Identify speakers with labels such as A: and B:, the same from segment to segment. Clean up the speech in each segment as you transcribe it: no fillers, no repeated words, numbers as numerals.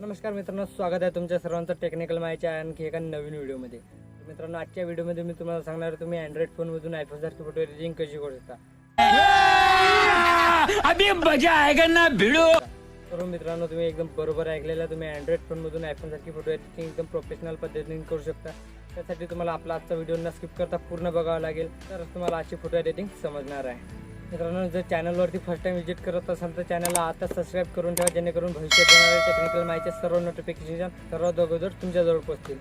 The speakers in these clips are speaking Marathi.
A: नमस्कार मित्रांनो, स्वागत आहे तुमच्या सर्वांचं टेक्निकल माहितीच्या आणखी एका नवीन व्हिडिओमध्ये। मित्रांनो, आजच्या व्हिडिओमध्ये मी तुम्हाला सांगणार आहे तुम्ही अँड्रॉइड फोनमधून आयफोन सारखी फोटो एडिटिंग कशी करू शकता।
B: अभी मजा आएगा ना भिड़ो।
A: तर मित्रांनो, तुम्ही एकदम बरोबर ऐकलेलं, तुम्ही अँड्रॉइड फोनमधून आयफोन सारखी फोटो एडिटिंग एकदम प्रोफेशनल पद्धतीने करू शकता। त्यासाठी तुम्हाला आपला आजचा व्हिडिओ न स्किप करता पूर्ण बघावा लागेल, तरच तुम्हाला आजची फोटो एडिटिंग समजणार आहे। मित्रांनो, जर चॅनलवरती फर्स्ट टाइम व्हिजिट करत असाल तर चॅनलला आता सबस्क्राईब करून ठेवा, जेणेकरून भविष्यात येणारे टेक्निकल माहितीचे सर्व नोटिफिकेशन सर्वात अगोदर तुमच्याजवळ पोहोचतील।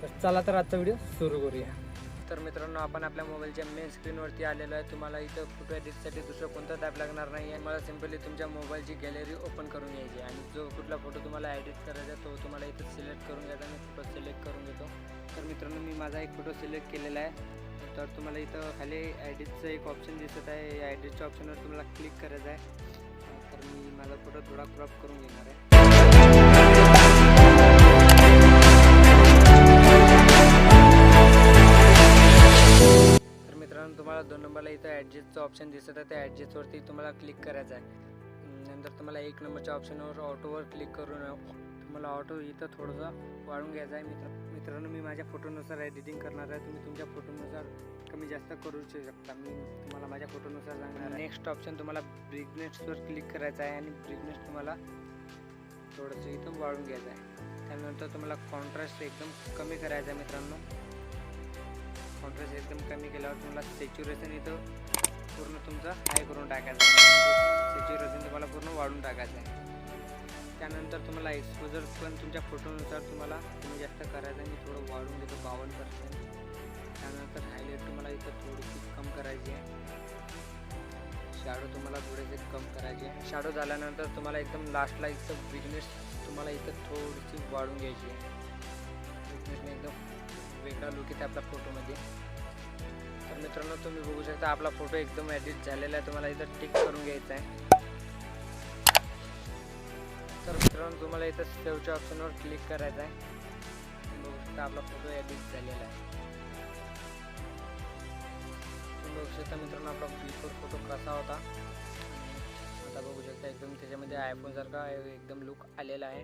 A: तर चला तर आजचा व्हिडिओ सुरू करूया। तर मित्रांनो, आपण आपल्या मोबाईलच्या मेन स्क्रीनवरती आलेलो आहे। तुम्हाला इथं फोटो एडिटसाठी दुसरं कोणताच ॲप लागणार नाही आहे। मला सिम्पली तुमच्या मोबाईलची गॅलरी ओपन करून घ्यायची आणि जो कुठला फोटो तुम्हाला एडिट करायचा तो तुम्हाला इथं सिलेक्ट करून घ्यायचा। मी फोटो सिलेक्ट करून घेतो। तर मित्रांनो, मी माझा एक फोटो सिलेक्ट केलेला आहे। तर तुम्हाला इथं खाली एडिटचं एक ऑप्शन दिसत आहे, या एडिटच्या ऑप्शनवर तुम्हाला क्लिक करायचं आहे। तर मी माझा फोटो थोडा क्रॉप करून घेणार आहे। तर मित्रांनो, तुम्हाला 2 नंबरला इथं ॲडजस्टचं ऑप्शन दिसत आहे, त्या ॲडजस्टवरती तुम्हाला क्लिक करायचं आहे। नंतर तुम्हाला 1 नंबरच्या ऑप्शनवर ऑटोवर क्लिक करून तुम्हाला ऑटो इथं थोडंसं वाढून घ्यायचं आहे। मित्रांनो, मी माझ्या फोटोनुसार एडिटिंग करणार आहे, तुम्ही तुमच्या फोटोनुसार कमी जास्त करू शकता। मी तुम्हाला माझ्या फोटोनुसार सांगणार आहे। नेक्स्ट ऑप्शन तुम्हाला ब्राइटनेसवर क्लिक करायचं आहे आणि ब्राइटनेस तुम्हाला थोडंसं इथं वाढून घ्यायचं आहे। त्यानंतर तुम्हाला कॉन्ट्रास्ट एकदम कमी करायचं आहे। मित्रांनो, कॉन्ट्रास्ट एकदम कमी केल्यावर तुम्हाला सॅच्युरेशन इथं पूर्ण तुमचं हाय करून टाकायचं आहे, सॅच्युरेशन तुम्हाला पूर्ण वाढून टाकायचं आहे। त्यानंतर तुम्हाला एक्सपोजर पण तुमच्या फोटोनुसार तुम्हाला कमी जास्त करायचं आहे। मी थोडं वाढून घेतो 52%। त्यानंतर हायलाईट तुम्हाला इथं थोडीशी कम करायची आहे। शॅडो तुम्हाला थोडेसे कम करायचे आहे। शॅडो झाल्यानंतर तुम्हाला एकदम लास्टला इथं ब्राइटनेस तुम्हाला इथं थोडीशी वाढून घ्यायची आहे। ब्राइटनेसने एकदम वेगळा लुक येते आपल्या फोटोमध्ये। तर मित्रांनो, तुम्ही बघू शकता आपला फोटो एकदम एडिट झालेला आहे। तुम्हाला इथं टिक करून घ्यायचं आहे। तर मित्रांनो, तुम्हाला इथं सेव्हच्या ऑप्शनवर क्लिक करायचं आहे। बघू शकता आपला फोटो एडिट झालेला आहे। तुम्ही बघू शकता मित्रांनो, आपला बिफोर फोटो कसा होता आता बघू शकता, एकदम त्याच्यामध्ये आयफोन सारखा एकदम लुक आलेला आहे।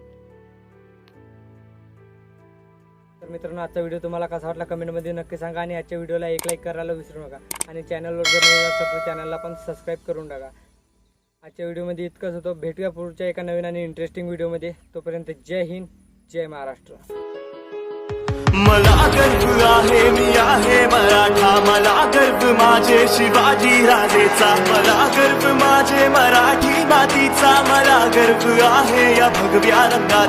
A: तर मित्रांनो, आजचा व्हिडिओ तुम्हाला कसा वाटला कमेंटमध्ये नक्की सांगा आणि आजच्या व्हिडिओला एक लाईक करायला विसरू नका आणि चॅनलवर जर नवीन असेल तर चॅनलला पण सबस्क्राईब करून टाका। आजच्या व्हिडिओमध्ये इतकंच होतं। भेटूया पुढच्या एका नवीन आणि इंटरेस्टिंग व्हिडिओमध्ये। तोपर्यंत जय हिंद, जय महाराष्ट्र।
C: मला गर्व आहे, मी आहे मराठा, मला गर्व माझे शिवाजी राजेचा, मला गर्व माझे मराठी मातीचा, मला गर्व आहे या भगव्या रंगाचा।